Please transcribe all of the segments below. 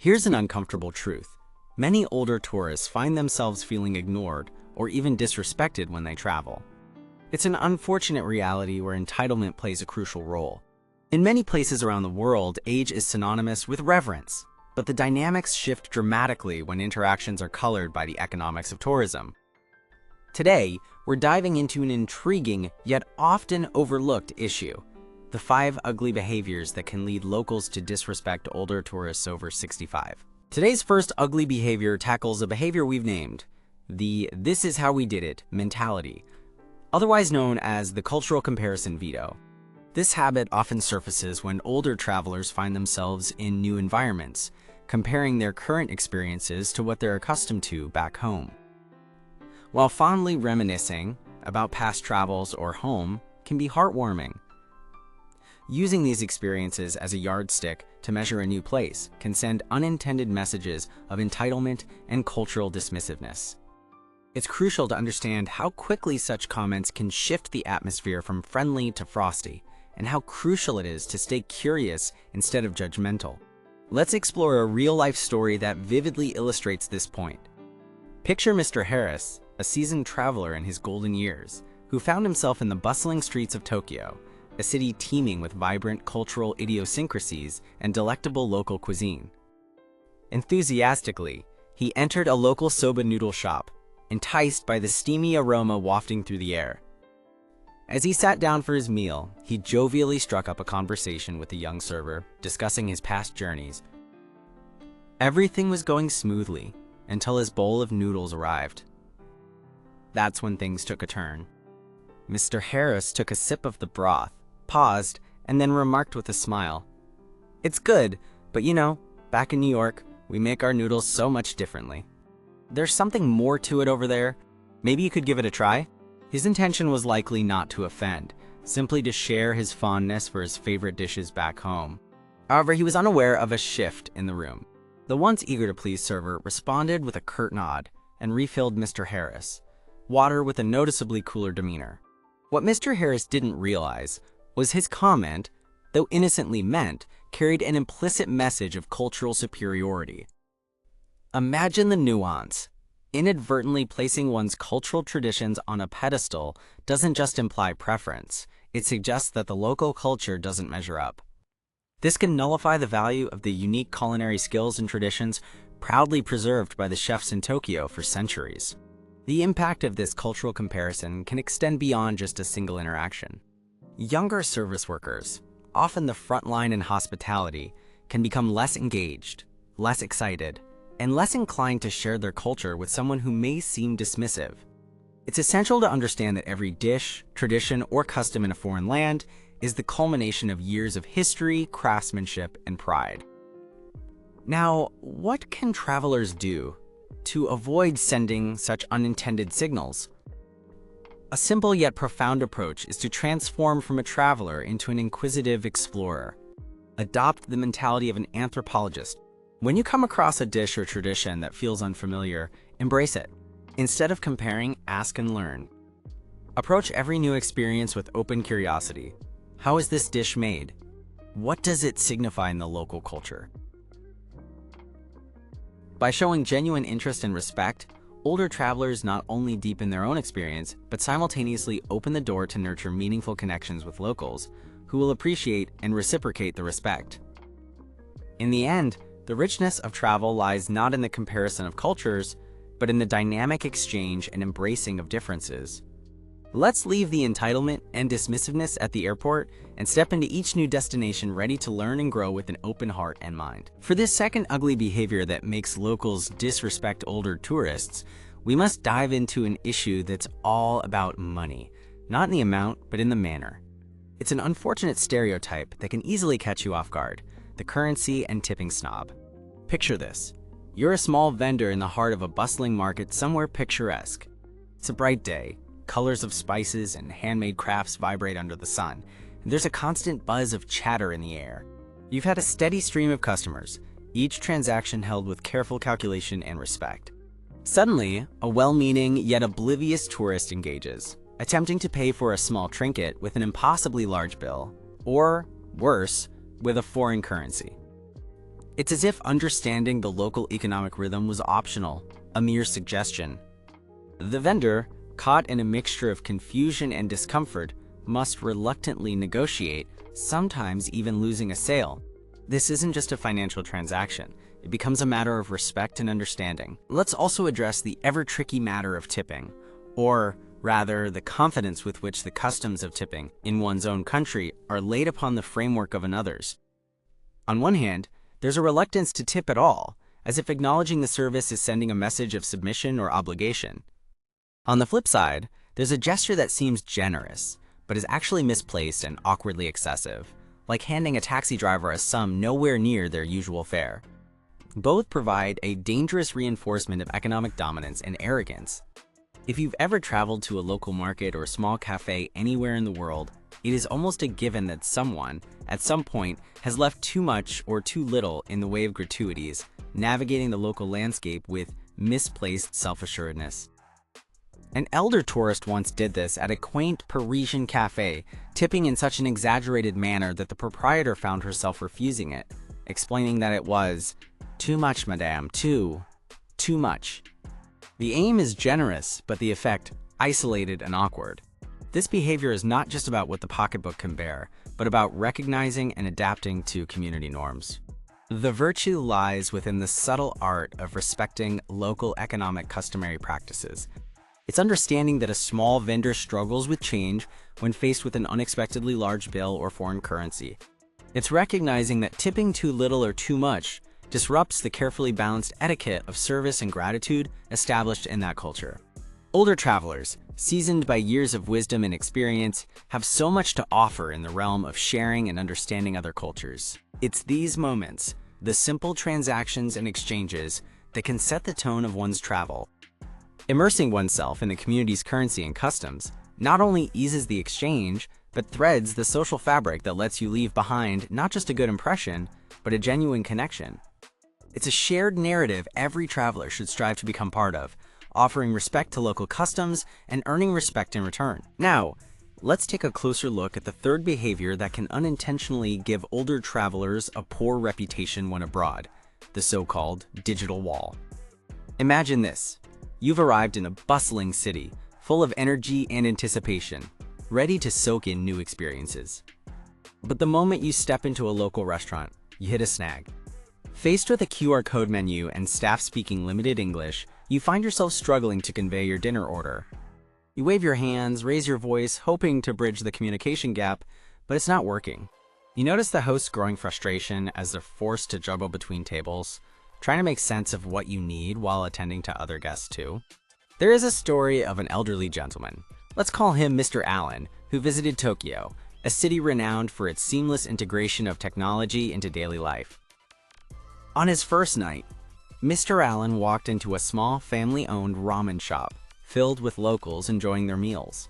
Here's an uncomfortable truth. Many older tourists find themselves feeling ignored or even disrespected when they travel. It's an unfortunate reality where entitlement plays a crucial role. In many places around the world, age is synonymous with reverence, but the dynamics shift dramatically when interactions are colored by the economics of tourism. Today, we're diving into an intriguing yet often overlooked issue: the 5 ugly behaviors that can lead locals to disrespect older tourists over 65. Today's first ugly behavior tackles a behavior we've named the "this is how we did it" mentality, otherwise known as the cultural comparison veto. This habit often surfaces when older travelers find themselves in new environments, comparing their current experiences to what they're accustomed to back home. While fondly reminiscing about past travels or home can be heartwarming, using these experiences as a yardstick to measure a new place can send unintended messages of entitlement and cultural dismissiveness. It's crucial to understand how quickly such comments can shift the atmosphere from friendly to frosty, and how crucial it is to stay curious instead of judgmental. Let's explore a real-life story that vividly illustrates this point. Picture Mr. Harris, a seasoned traveler in his golden years, who found himself in the bustling streets of Tokyo, a city teeming with vibrant cultural idiosyncrasies and delectable local cuisine. Enthusiastically, he entered a local soba noodle shop, enticed by the steamy aroma wafting through the air. As he sat down for his meal, he jovially struck up a conversation with the young server, discussing his past journeys. Everything was going smoothly until his bowl of noodles arrived. That's when things took a turn. Mr. Harris took a sip of the broth, paused, and then remarked with a smile, "It's good, but back in New York, we make our noodles so much differently. There's something more to it over there. Maybe you could give it a try?" His intention was likely not to offend, simply to share his fondness for his favorite dishes back home. However, he was unaware of a shift in the room. The once eager-to-please server responded with a curt nod and refilled Mr. Harris, water with a noticeably cooler demeanor. What Mr. Harris didn't realize was his comment, though innocently meant, carried an implicit message of cultural superiority. Imagine the nuance. Inadvertently placing one's cultural traditions on a pedestal doesn't just imply preference, it suggests that the local culture doesn't measure up. This can nullify the value of the unique culinary skills and traditions proudly preserved by the chefs in Tokyo for centuries. The impact of this cultural comparison can extend beyond just a single interaction. Younger service workers, often the front line in hospitality, can become less engaged, less excited, and less inclined to share their culture with someone who may seem dismissive. It's essential to understand that every dish, tradition, or custom in a foreign land is the culmination of years of history, craftsmanship, and pride. Now, what can travelers do to avoid sending such unintended signals? A simple yet profound approach is to transform from a traveler into an inquisitive explorer. Adopt the mentality of an anthropologist. When you come across a dish or tradition that feels unfamiliar, embrace it. Instead of comparing, ask and learn. Approach every new experience with open curiosity. How is this dish made? What does it signify in the local culture? By showing genuine interest and respect, older travelers not only deepen their own experience, but simultaneously open the door to nurture meaningful connections with locals, who will appreciate and reciprocate the respect. In the end, the richness of travel lies not in the comparison of cultures, but in the dynamic exchange and embracing of differences. Let's leave the entitlement and dismissiveness at the airport and step into each new destination ready to learn and grow with an open heart and mind. For this second ugly behavior that makes locals disrespect older tourists, we must dive into an issue that's all about money, not in the amount, but in the manner. It's an unfortunate stereotype that can easily catch you off guard: the currency and tipping snob. Picture this. You're a small vendor in the heart of a bustling market somewhere picturesque. It's a bright day. Colors of spices and handmade crafts vibrate under the sun, and there's a constant buzz of chatter in the air. You've had a steady stream of customers, each transaction held with careful calculation and respect. Suddenly, a well-meaning yet oblivious tourist engages, attempting to pay for a small trinket with an impossibly large bill, or, worse, with a foreign currency. It's as if understanding the local economic rhythm was optional, a mere suggestion. The vendor, caught in a mixture of confusion and discomfort, must reluctantly negotiate, sometimes even losing a sale. This isn't just a financial transaction. It becomes a matter of respect and understanding. Let's also address the ever-tricky matter of tipping, or rather, the confidence with which the customs of tipping in one's own country are laid upon the framework of another's. On one hand, there's a reluctance to tip at all, as if acknowledging the service is sending a message of submission or obligation. On the flip side, there's a gesture that seems generous, but is actually misplaced and awkwardly excessive, like handing a taxi driver a sum nowhere near their usual fare. Both provide a dangerous reinforcement of economic dominance and arrogance. If you've ever traveled to a local market or small cafe anywhere in the world, it is almost a given that someone, at some point, has left too much or too little in the way of gratuities, navigating the local landscape with misplaced self-assuredness. An elder tourist once did this at a quaint Parisian cafe, tipping in such an exaggerated manner that the proprietor found herself refusing it, explaining that it was, "Too much, madame, too much." The aim is generous, but the effect, isolated and awkward. This behavior is not just about what the pocketbook can bear, but about recognizing and adapting to community norms. The virtue lies within the subtle art of respecting local economic customary practices. It's understanding that a small vendor struggles with change when faced with an unexpectedly large bill or foreign currency. It's recognizing that tipping too little or too much disrupts the carefully balanced etiquette of service and gratitude established in that culture. Older travelers, seasoned by years of wisdom and experience, have so much to offer in the realm of sharing and understanding other cultures. It's these moments, the simple transactions and exchanges, that can set the tone of one's travel. Immersing oneself in the community's currency and customs not only eases the exchange, but threads the social fabric that lets you leave behind not just a good impression, but a genuine connection. It's a shared narrative every traveler should strive to become part of, offering respect to local customs and earning respect in return. Now, let's take a closer look at the third behavior that can unintentionally give older travelers a poor reputation when abroad, the so-called digital wall. Imagine this. You've arrived in a bustling city, full of energy and anticipation, ready to soak in new experiences. But the moment you step into a local restaurant, you hit a snag. Faced with a QR code menu and staff speaking limited English, you find yourself struggling to convey your dinner order. You wave your hands, raise your voice, hoping to bridge the communication gap, but it's not working. You notice the host's growing frustration as they're forced to juggle between tables, trying to make sense of what you need while attending to other guests too. There is a story of an elderly gentleman, let's call him Mr. Allen, who visited Tokyo, a city renowned for its seamless integration of technology into daily life. On his first night, Mr. Allen walked into a small family-owned ramen shop filled with locals enjoying their meals.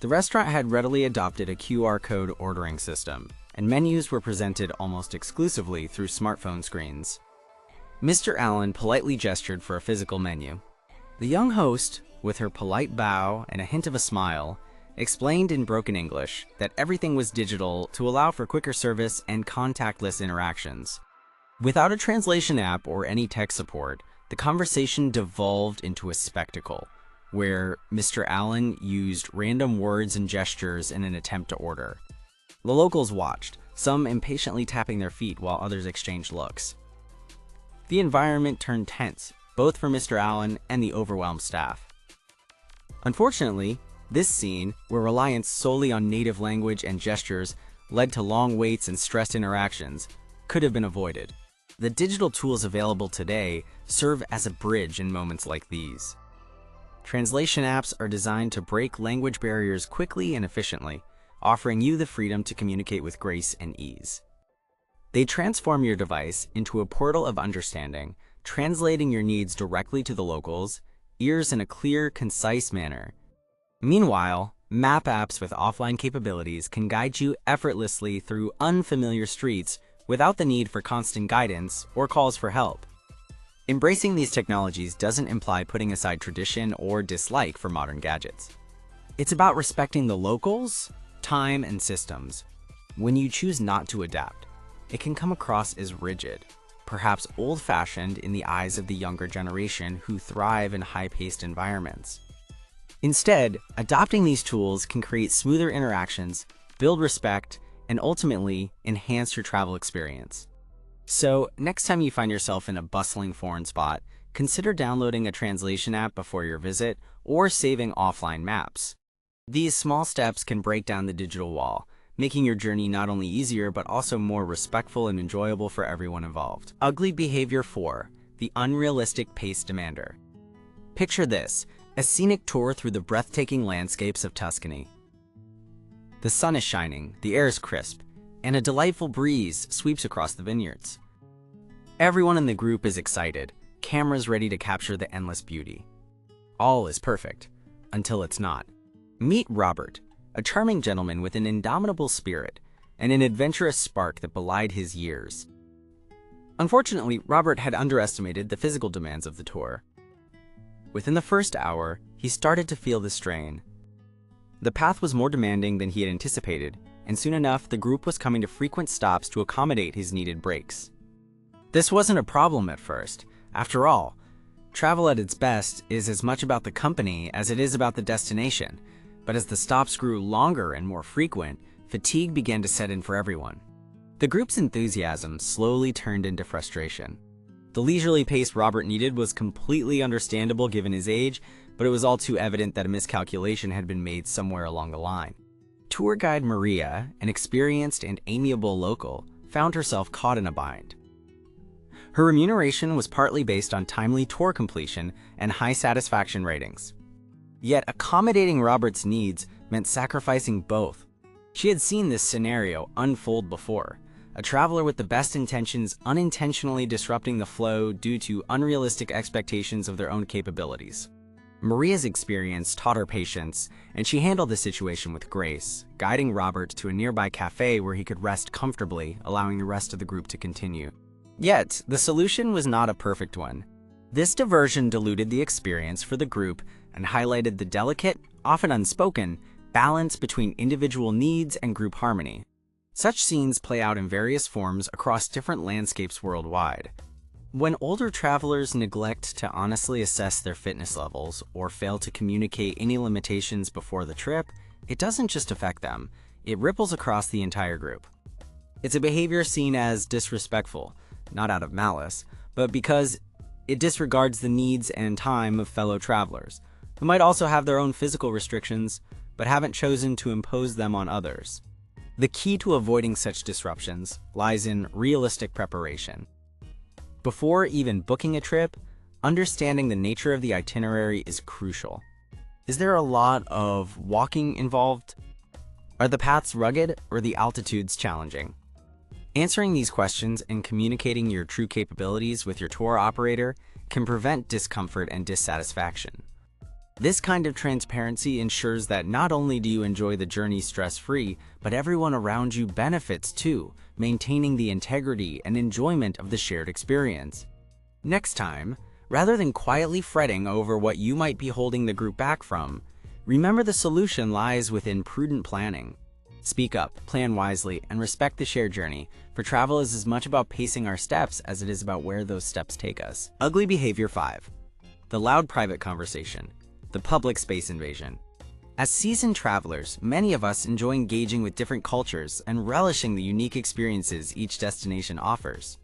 The restaurant had readily adopted a QR code ordering system, and menus were presented almost exclusively through smartphone screens. Mr. Allen politely gestured for a physical menu. The young host, with her polite bow and a hint of a smile, explained in broken English that everything was digital to allow for quicker service and contactless interactions. Without a translation app or any tech support, the conversation devolved into a spectacle, where Mr. Allen used random words and gestures in an attempt to order. The locals watched, some impatiently tapping their feet while others exchanged looks. The environment turned tense, both for Mr. Allen and the overwhelmed staff. Unfortunately, this scene, where reliance solely on native language and gestures led to long waits and stressed interactions, could have been avoided. The digital tools available today serve as a bridge in moments like these. Translation apps are designed to break language barriers quickly and efficiently, offering you the freedom to communicate with grace and ease. They transform your device into a portal of understanding, translating your needs directly to the locals' ears in a clear, concise manner. Meanwhile, map apps with offline capabilities can guide you effortlessly through unfamiliar streets without the need for constant guidance or calls for help. Embracing these technologies doesn't imply putting aside tradition or dislike for modern gadgets. It's about respecting the locals, time, and systems. When you choose not to adapt, it can come across as rigid, perhaps old-fashioned in the eyes of the younger generation who thrive in high-paced environments. Instead, adopting these tools can create smoother interactions, build respect, and ultimately enhance your travel experience. So, next time you find yourself in a bustling foreign spot, consider downloading a translation app before your visit or saving offline maps. These small steps can break down the digital wall, making your journey not only easier but also more respectful and enjoyable for everyone involved. Ugly behavior 4, the unrealistic pace demander. Picture this, a scenic tour through the breathtaking landscapes of Tuscany. The sun is shining, the air is crisp, and a delightful breeze sweeps across the vineyards. Everyone in the group is excited, cameras ready to capture the endless beauty. All is perfect, until it's not. Meet Robert, a charming gentleman with an indomitable spirit and an adventurous spark that belied his years. Unfortunately, Robert had underestimated the physical demands of the tour. Within the first hour, he started to feel the strain. The path was more demanding than he had anticipated, and soon enough, the group was coming to frequent stops to accommodate his needed breaks. This wasn't a problem at first. After all, travel at its best is as much about the company as it is about the destination. But as the stops grew longer and more frequent, fatigue began to set in for everyone. The group's enthusiasm slowly turned into frustration. The leisurely pace Robert needed was completely understandable given his age, but it was all too evident that a miscalculation had been made somewhere along the line. Tour guide Maria, an experienced and amiable local, found herself caught in a bind. Her remuneration was partly based on timely tour completion and high satisfaction ratings. Yet accommodating Robert's needs meant sacrificing both. She had seen this scenario unfold before, a traveler with the best intentions unintentionally disrupting the flow due to unrealistic expectations of their own capabilities. Maria's experience taught her patience, and she handled the situation with grace, guiding Robert to a nearby cafe where he could rest comfortably, allowing the rest of the group to continue. Yet, the solution was not a perfect one. This diversion diluted the experience for the group and highlighted the delicate, often unspoken, balance between individual needs and group harmony. Such scenes play out in various forms across different landscapes worldwide. When older travelers neglect to honestly assess their fitness levels or fail to communicate any limitations before the trip, it doesn't just affect them, it ripples across the entire group. It's a behavior seen as disrespectful, not out of malice, but because it disregards the needs and time of fellow travelers, who might also have their own physical restrictions, but haven't chosen to impose them on others. The key to avoiding such disruptions lies in realistic preparation. Before even booking a trip, understanding the nature of the itinerary is crucial. Is there a lot of walking involved? Are the paths rugged or the altitudes challenging? Answering these questions and communicating your true capabilities with your tour operator can prevent discomfort and dissatisfaction. This kind of transparency ensures that not only do you enjoy the journey stress-free, but everyone around you benefits too, maintaining the integrity and enjoyment of the shared experience. Next time, rather than quietly fretting over what you might be holding the group back from, remember the solution lies within prudent planning. Speak up, plan wisely, and respect the shared journey, for travel is as much about pacing our steps as it is about where those steps take us. Ugly behavior 5. The loud private conversation. The public space invasion. As seasoned travelers, many of us enjoy engaging with different cultures and relishing the unique experiences each destination offers.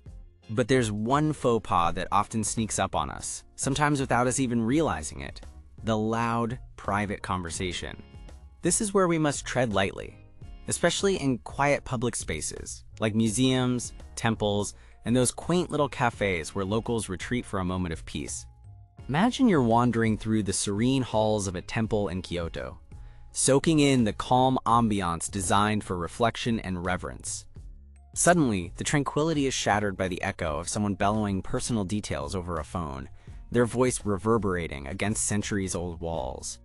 But there's one faux pas that often sneaks up on us, sometimes without us even realizing it: the loud private conversation. This is where we must tread lightly, especially in quiet public spaces like museums, temples, and those quaint little cafes where locals retreat for a moment of peace. Imagine you're wandering through the serene halls of a temple in Kyoto, soaking in the calm ambiance designed for reflection and reverence. Suddenly, the tranquility is shattered by the echo of someone bellowing personal details over a phone, their voice reverberating against centuries-old walls.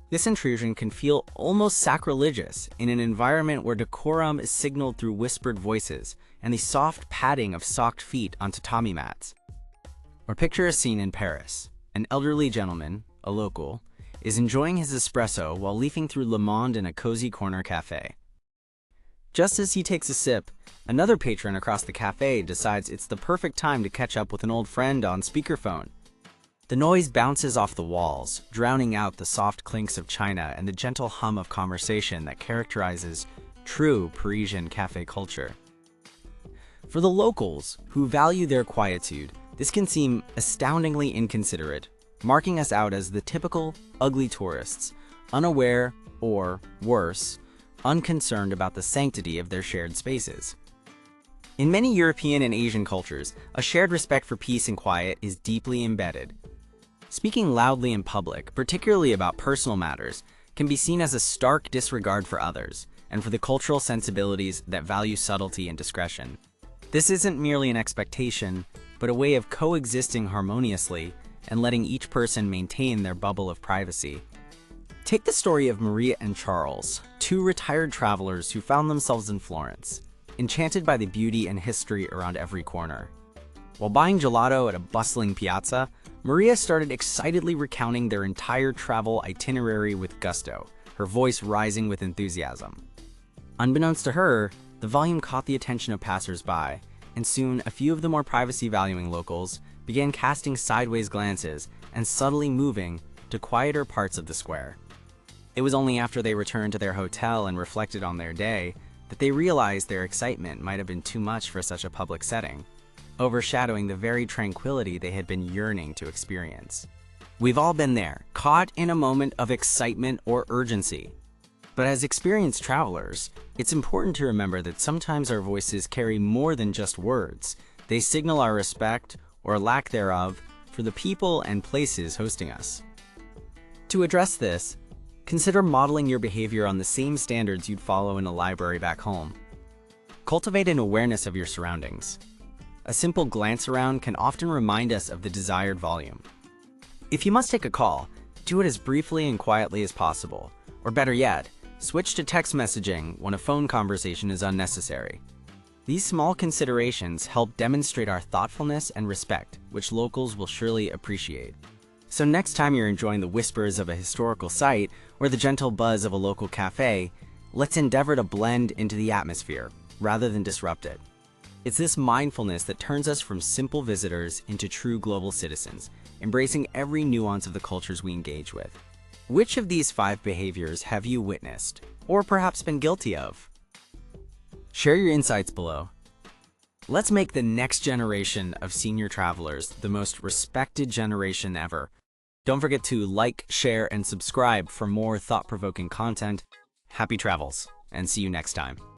This intrusion can feel almost sacrilegious in an environment where decorum is signaled through whispered voices and the soft padding of socked feet on tatami mats. Or picture a scene in Paris. An elderly gentleman, a local, is enjoying his espresso while leafing through Le Monde in a cozy corner cafe. Just as he takes a sip, another patron across the cafe decides it's the perfect time to catch up with an old friend on speakerphone. The noise bounces off the walls, drowning out the soft clinks of china and the gentle hum of conversation that characterizes true Parisian cafe culture. For the locals, who value their quietude, this can seem astoundingly inconsiderate, marking us out as the typical ugly tourists, unaware or, worse, unconcerned about the sanctity of their shared spaces. In many European and Asian cultures, a shared respect for peace and quiet is deeply embedded. Speaking loudly in public, particularly about personal matters, can be seen as a stark disregard for others and for the cultural sensibilities that value subtlety and discretion. This isn't merely an expectation, but a way of coexisting harmoniously and letting each person maintain their bubble of privacy. Take the story of Maria and Charles, two retired travelers who found themselves in Florence, enchanted by the beauty and history around every corner. While buying gelato at a bustling piazza, Maria started excitedly recounting their entire travel itinerary with gusto, her voice rising with enthusiasm. Unbeknownst to her, the volume caught the attention of passers-by, and soon a few of the more privacy-valuing locals began casting sideways glances and subtly moving to quieter parts of the square. It was only after they returned to their hotel and reflected on their day that they realized their excitement might have been too much for such a public setting, overshadowing the very tranquility they had been yearning to experience. We've all been there, caught in a moment of excitement or urgency. But as experienced travelers, it's important to remember that sometimes our voices carry more than just words. They signal our respect, or lack thereof, for the people and places hosting us. To address this, consider modeling your behavior on the same standards you'd follow in a library back home. Cultivate an awareness of your surroundings. A simple glance around can often remind us of the desired volume. If you must take a call, do it as briefly and quietly as possible, or better yet, switch to text messaging when a phone conversation is unnecessary. These small considerations help demonstrate our thoughtfulness and respect, which locals will surely appreciate. So next time you're enjoying the whispers of a historical site or the gentle buzz of a local cafe, let's endeavor to blend into the atmosphere rather than disrupt it. It's this mindfulness that turns us from simple visitors into true global citizens, embracing every nuance of the cultures we engage with. Which of these 5 behaviors have you witnessed, or perhaps been guilty of? Share your insights below. Let's make the next generation of senior travelers the most respected generation ever. Don't forget to like, share, and subscribe for more thought-provoking content. Happy travels, and see you next time.